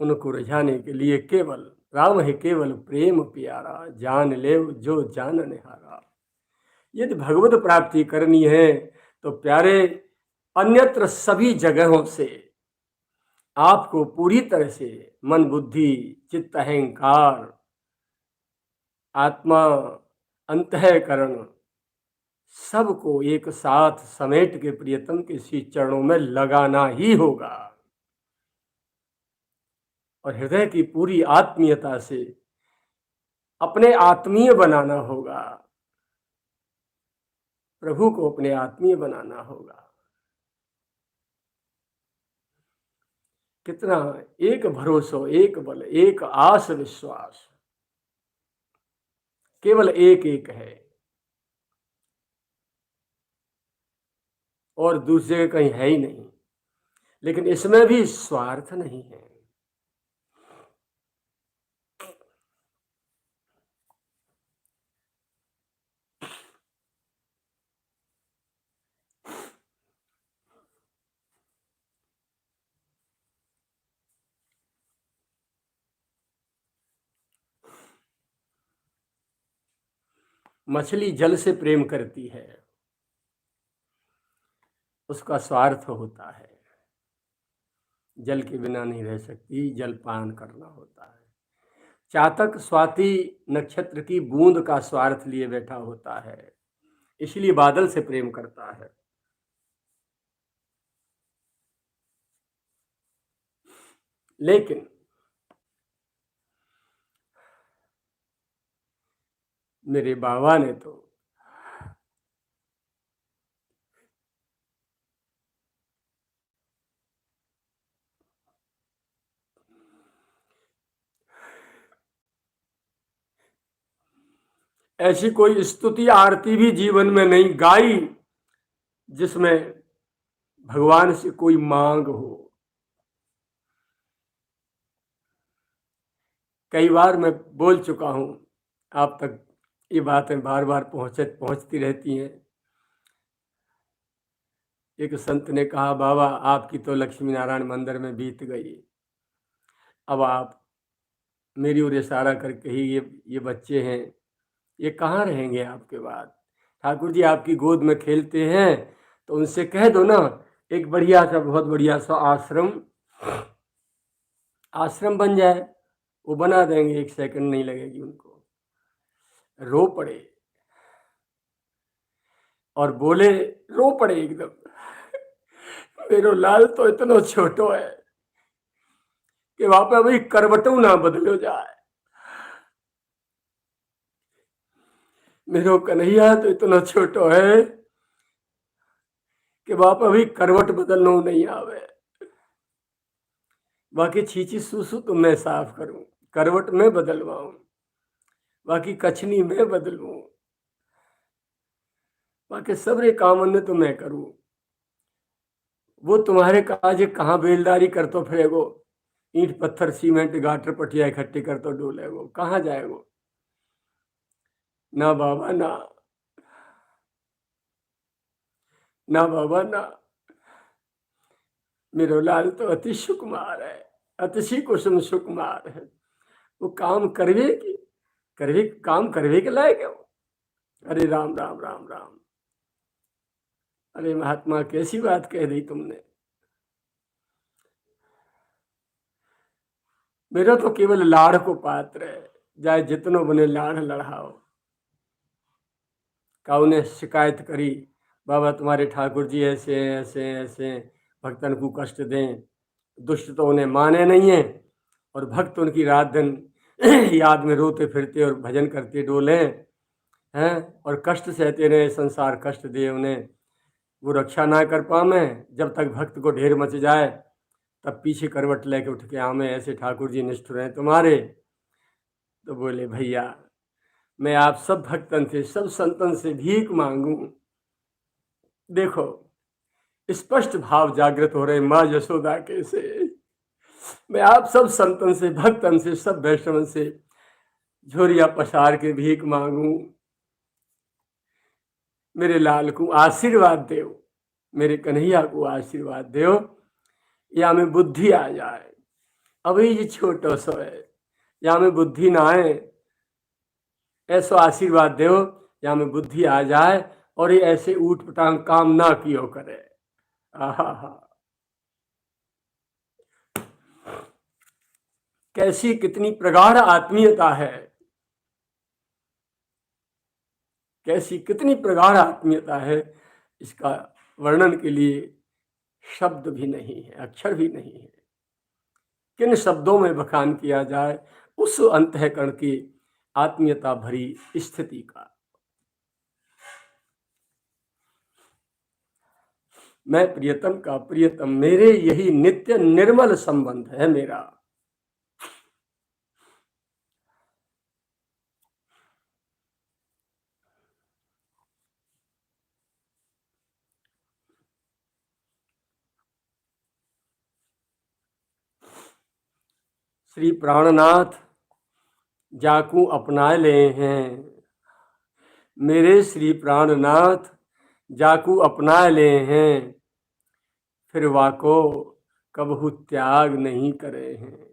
उनको रिझाने के लिए केवल राम है केवल प्रेम प्यारा, जान ले जो जान निहारा। यदि भगवत प्राप्ति करनी है तो प्यारे अन्यत्र सभी जगहों से आपको पूरी तरह से मन बुद्धि चित्त अहंकार आत्मा अंतःकरण सबको एक साथ समेट के प्रियतम के श्री चरणों में लगाना ही होगा और हृदय की पूरी आत्मीयता से अपने आत्मीय बनाना होगा, प्रभु को अपने आत्मीय बनाना होगा। कितना एक भरोसा, एक बल, एक आस विश्वास, केवल एक एक है और दूसरी जगह कहीं है ही नहीं। लेकिन इसमें भी स्वार्थ नहीं है। मछली जल से प्रेम करती है, उसका स्वार्थ होता है, जल के बिना नहीं रह सकती, जल पान करना होता है। चातक स्वाति नक्षत्र की बूंद का स्वार्थ लिए बैठा होता है, इसलिए बादल से प्रेम करता है। लेकिन मेरे बाबा ने तो ऐसी कोई स्तुति आरती भी जीवन में नहीं गाई जिसमें भगवान से कोई मांग हो। कई बार मैं बोल चुका हूं, आप तक ये बातें बार बार पहुंचती रहती हैं। एक संत ने कहा, बाबा आपकी तो लक्ष्मी नारायण मंदिर में बीत गई, अब आप मेरी ओर इशारा करके ही ये बच्चे हैं, ये कहाँ रहेंगे आपके बाद। ठाकुर जी आपकी गोद में खेलते हैं तो उनसे कह दो ना, एक बढ़िया सा बहुत बढ़िया सा आश्रम बन जाए, वो बना देंगे, 1 सेकंड नहीं लगेगी उनको। रो पड़े और बोले, रो पड़े एकदम, मेरो लाल तो इतना छोटो है कि वहां पे अभी करवटों ना बदलो जाए, मेरो कन्हैया तो इतना छोटो है कि वहां पे अभी करवट बदलना नहीं आवे। बाकी छींची सूसू तो मैं साफ करूं, करवट में बदलवाऊं, बाकी कछनी में बदलूं, बाकी सबरे काम ने तो मैं करूं। वो तुम्हारे काज कहाँ बेलदारी कर तो फिरेगो, ईंट पत्थर सीमेंट गाटर पटिया इकट्ठी कर तो डोलेगो, कहाँ जाएगो। ना बाबा ना, ना बाबा ना, मेरो लाल तो अति सुकुमार है, अतिशी कुसुम सुकुमार है। वो काम काम करवे के लायक है वो। अरे राम राम राम राम, अरे महात्मा कैसी बात कह दी तुमने। मेरा तो केवल लाड़ को पात्र है, जाए जितनो बने लाड़ लड़ाओ। का उन्हें शिकायत करी, बाबा तुम्हारे ठाकुर जी ऐसे ऐसे ऐसे भक्तन को कष्ट दें, दुष्ट तो उन्हें माने नहीं है और भक्त उनकी रात दिन याद में रोते फिरते और भजन करते डोले हैं और कष्ट सहते रहे, संसार कष्ट दे उन्हें, वो रक्षा ना कर पावे। जब तक भक्त को ढेर मच जाए तब पीछे करवट लेके उठ के आवे, ऐसे ठाकुर जी निष्ठुर हैं तुम्हारे। तो बोले, भैया मैं आप सब भक्तन से सब संतन से भीख मांगू। देखो स्पष्ट भाव जागृत हो रहे माँ यशोदा के से। मैं आप सब संतन से भक्तन से सब वैष्णवन से झोरिया पसार के भीख मांगू, मेरे लाल को आशीर्वाद दो, मेरे कन्हैया को आशीर्वाद दो, या में बुद्धि आ जाए, अभी जी छोटो सो है, या में बुद्धि ना आए, ऐसो आशीर्वाद दो या में बुद्धि आ जाए और ये ऐसे ऊट पटांग काम ना कियो करे। आहा, कैसी कितनी प्रगाढ़ आत्मीयता है, कैसी कितनी प्रगाढ़ आत्मीयता है, इसका वर्णन के लिए शब्द भी नहीं है, अक्षर भी नहीं है। किन शब्दों में बखान किया जाए उस अंतःकरण की आत्मीयता भरी स्थिति का। मैं प्रियतम का प्रियतम, मेरे यही नित्य निर्मल संबंध है मेरा। श्री प्राणनाथ जाकू अपना ले हैं, मेरे श्री प्राणनाथ जाकू अपना ले हैं, फिर वाको कबहु त्याग नहीं करे हैं,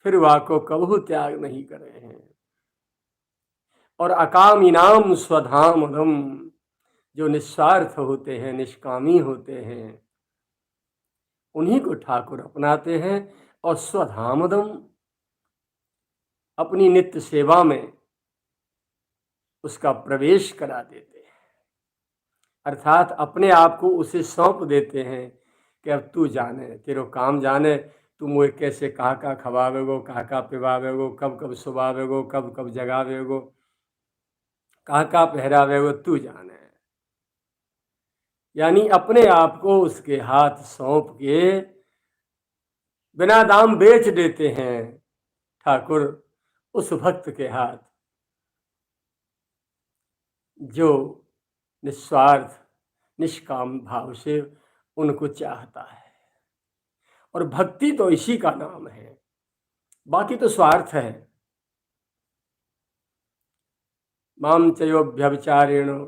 फिर वाको कबहु त्याग नहीं करे हैं। और अकाम इनाम स्वधामदम, जो निस्वार्थ होते हैं, निष्कामी होते हैं, उन्हीं को ठाकुर अपनाते हैं और स्वधामदम, अपनी नित्य सेवा में उसका प्रवेश करा देते हैं। अर्थात अपने आप को उसे सौंप देते हैं कि अब तू जाने, तेरो काम जाने, तू मुझे कैसे कहाँ कहाँ खवावेगो, कहाँ कहाँ पिवावेगो, कब कब सुबावेगो, कब कब जगावेगो, कहाँ कहाँ पहरावेगो, तू जाने। यानी अपने आप को उसके हाथ सौंप के बिना दाम बेच देते हैं ठाकुर उस भक्त के हाथ, जो निस्वार्थ निष्काम भाव से उनको चाहता है। और भक्ति तो इसी का नाम है, बाकी तो स्वार्थ है। माम चयो व्यभिचारेण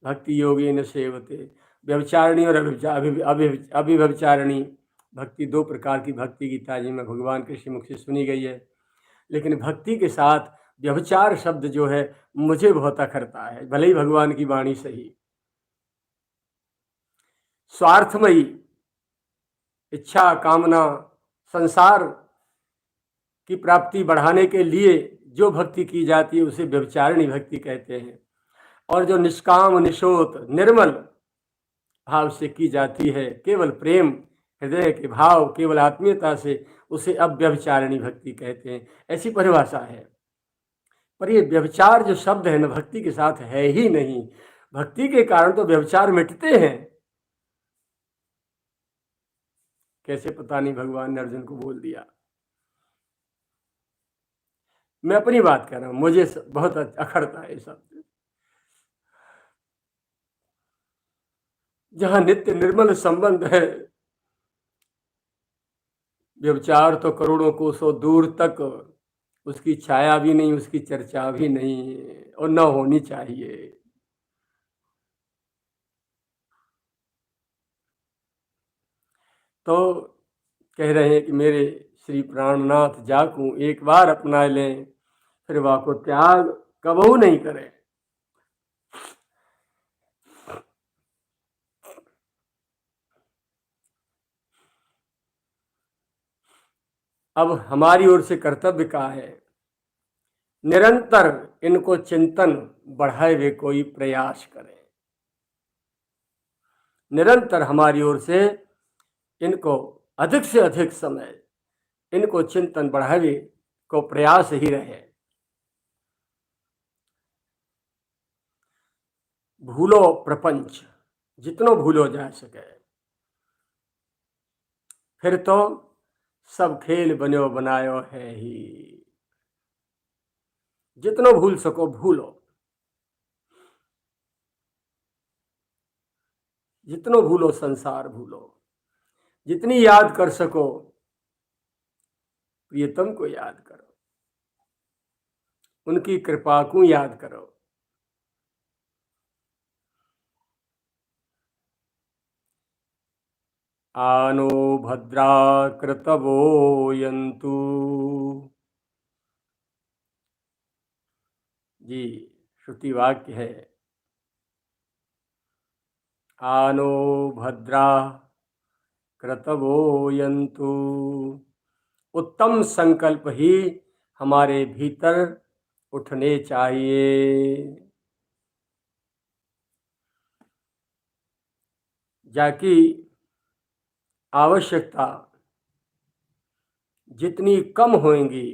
भक्ति योगेन सेवते, व्यभिचारिणी और अभिव्यभिचारिणी भक्ति, दो प्रकार की भक्ति गीता जी में भगवान के श्री मुख से सुनी गई है। लेकिन भक्ति के साथ व्यभिचार शब्द जो है मुझे बहुत अखरता है, भले ही भगवान की वाणी सही। स्वार्थमयी इच्छा कामना संसार की प्राप्ति बढ़ाने के लिए जो भक्ति की जाती है उसे व्यभिचारिणी भक्ति कहते हैं। और जो निष्काम निशोत निर्मल भाव से की जाती है, केवल प्रेम हृदय के भाव, केवल आत्मीयता से, उसे अव्यभिचारिणी भक्ति कहते हैं। ऐसी परिभाषा है। पर ये व्यभिचार जो शब्द है ना, भक्ति के साथ है ही नहीं। भक्ति के कारण तो व्यभिचार मिटते हैं। कैसे पता नहीं भगवान ने अर्जुन को बोल दिया। मैं अपनी बात कर रहा हूं, मुझे बहुत अखरता है शब्द। जहां नित्य निर्मल संबंध है, व्यभिचार तो करोड़ों कोसों दूर तक उसकी छाया भी नहीं, उसकी चर्चा भी नहीं, और न होनी चाहिए। तो कह रहे हैं कि मेरे श्री प्राणनाथ जाकू एक बार अपना लें, फिर वाको त्याग कबहू नहीं करें। अब हमारी ओर से कर्तव्य का है, निरंतर इनको चिंतन बढ़ाए हुए कोई प्रयास करें। निरंतर हमारी ओर से इनको अधिक से अधिक समय इनको चिंतन बढ़ावे को प्रयास ही रहे। भूलो प्रपंच, जितनो भूलो जा सके, फिर तो सब खेल बनो बनायो है ही। जितनो भूल सको भूलो, जितनो भूलो संसार भूलो, जितनी याद कर सको प्रियतम को याद करो, उनकी कृपा को याद करो। आनो भद्रा कृतवो यन्तु। जी, श्रुति वाक्य है, आनो भद्रा कृतवो यन्तु। उत्तम संकल्प ही हमारे भीतर उठने चाहिए, जाकि आवश्यकता जितनी कम होंगी,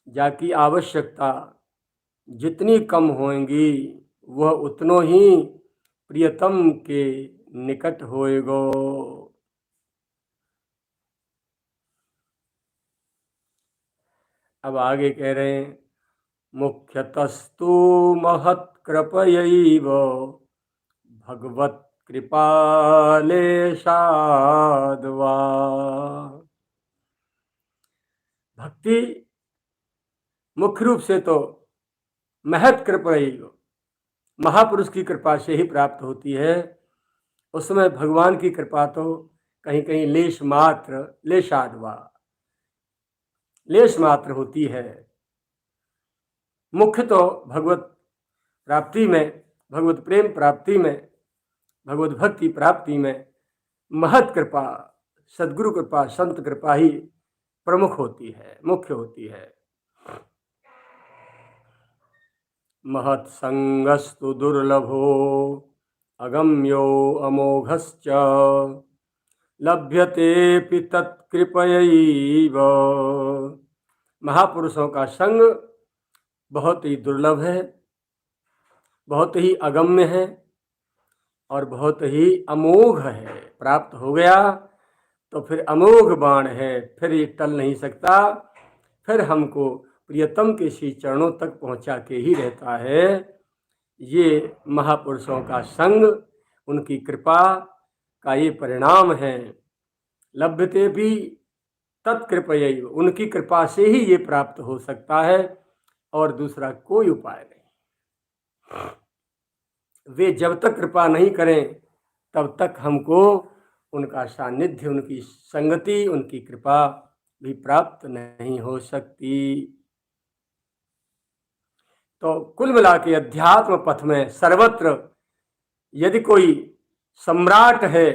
जाकि आवश्यकता जितनी कम होंगी, वह उतनो ही प्रियतम के निकट होएगो। अब आगे कह रहे हैं, मुख्यतस्तु महत्कृपयैव भगवत कृपालेशाद्वा। भक्ति मुख्य रूप से तो महत कृपयैव, महापुरुष की कृपा से ही प्राप्त होती है। उसमें भगवान की कृपा तो कहीं कहीं लेश मात्र, लेशाद्वा, लेश मात्र होती है। मुख्य तो भगवत प्राप्ति में, भगवत प्रेम प्राप्ति में, भगवत भक्ति प्राप्ति में महत कृपा, सद्गुरु कृपा, संत कृपा ही प्रमुख होती है, मुख्य होती है। महत संगस्तु दुर्लभो अगम्यो अमोघश्च लभ्यते तत्कृपयैव। महापुरुषों का संग बहुत ही दुर्लभ है, बहुत ही अगम्य है और बहुत ही अमोघ है। प्राप्त हो गया तो फिर अमोघ बाण है, फिर ये टल नहीं सकता, फिर हमको प्रियतम के श्री चरणों तक पहुंचा के ही रहता है। ये महापुरुषों का संग, उनकी कृपा का ये परिणाम है। लभ्यते भी तत्कृपयैव, उनकी कृपा से ही ये प्राप्त हो सकता है और दूसरा कोई उपाय नहीं। वे जब तक कृपा नहीं करें तब तक हमको उनका सानिध्य, उनकी संगति, उनकी कृपा भी प्राप्त नहीं हो सकती। तो कुल मिला के अध्यात्म पथ में सर्वत्र यदि कोई सम्राट है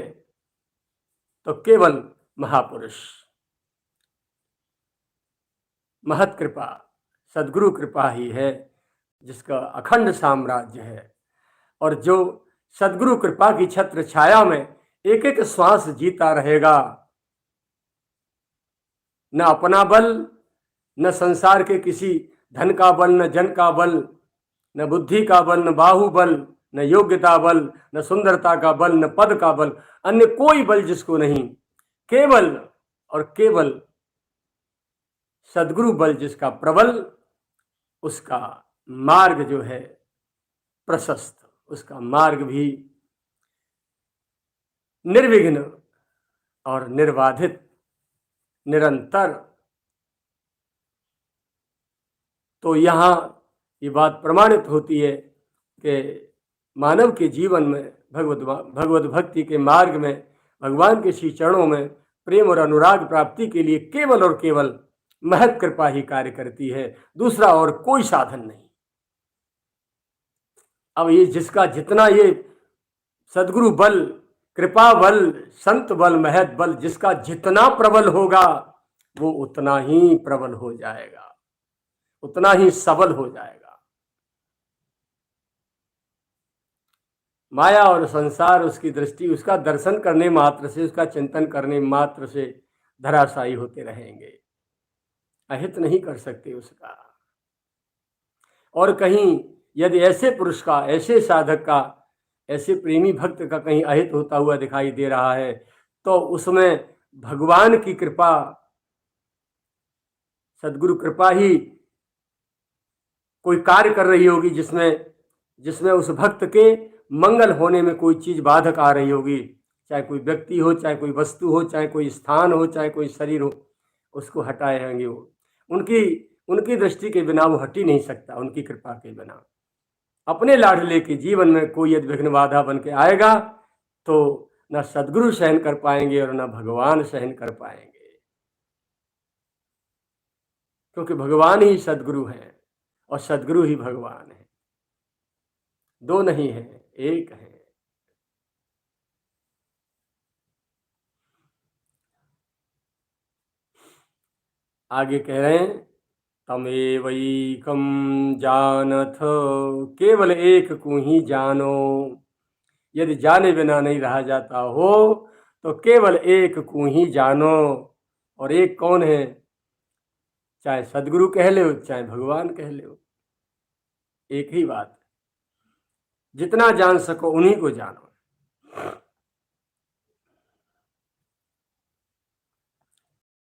तो केवल महापुरुष, महत कृपा, सद्गुरु कृपा ही है जिसका अखंड साम्राज्य है। और जो सद्गुरु कृपा की छत्र छाया में एक एक श्वास जीता रहेगा, न अपना बल, न संसार के किसी धन का बल, न जन का बल, न बुद्धि का बल, न बाहुबल, न योग्यता बल, न सुंदरता का बल, न पद का बल, अन्य कोई बल जिसको नहीं, केवल और केवल सद्गुरु बल जिसका प्रबल, उसका मार्ग जो है प्रशस्त, उसका मार्ग भी निर्विघ्न और निर्बाधित, निरंतर। तो यहाँ ये बात प्रमाणित होती है कि मानव के जीवन में भगवत भक्ति के मार्ग में, भगवान के श्री चरणों में प्रेम और अनुराग प्राप्ति के लिए केवल और केवल महत कृपा ही कार्य करती है, दूसरा और कोई साधन नहीं। अब ये जिसका जितना ये सद्गुरु बल, कृपा बल, संत बल, महत बल जिसका जितना प्रबल होगा वो उतना ही प्रबल हो जाएगा, उतना ही सबल हो जाएगा। माया और संसार उसकी दृष्टि, उसका दर्शन करने मात्र से, उसका चिंतन करने मात्र से धराशायी होते रहेंगे, अहित नहीं कर सकते उसका। और कहीं यदि ऐसे पुरुष का, ऐसे साधक का, ऐसे प्रेमी भक्त का कहीं अहित होता हुआ दिखाई दे रहा है तो उसमें भगवान की कृपा, सद्गुरु कृपा ही कोई कार्य कर रही होगी, जिसमें उस भक्त के मंगल होने में कोई चीज बाधक आ रही होगी, चाहे कोई व्यक्ति हो, चाहे कोई वस्तु हो, चाहे कोई स्थान हो, चाहे कोई शरीर हो, उसको हटाएंगे वो। उनकी दृष्टि के बिना वो हट ही नहीं सकता, उनकी कृपा के बिना। अपने लाडले के जीवन में कोई यदि विघ्न बाधा बन के आएगा तो ना सदगुरु सहन कर पाएंगे और ना भगवान सहन कर पाएंगे, क्योंकि भगवान ही सदगुरु है और सदगुरु ही भगवान है, दो नहीं है, एक है। आगे कह रहे हैं तमेवैकम जानथ, केवल एक को ही जानो। यदि जाने बिना नहीं रहा जाता हो तो केवल एक को ही जानो। और एक कौन है? चाहे सदगुरु कह लो चाहे भगवान कह लो, एक ही बात। जितना जान सको उन्हीं को जानो।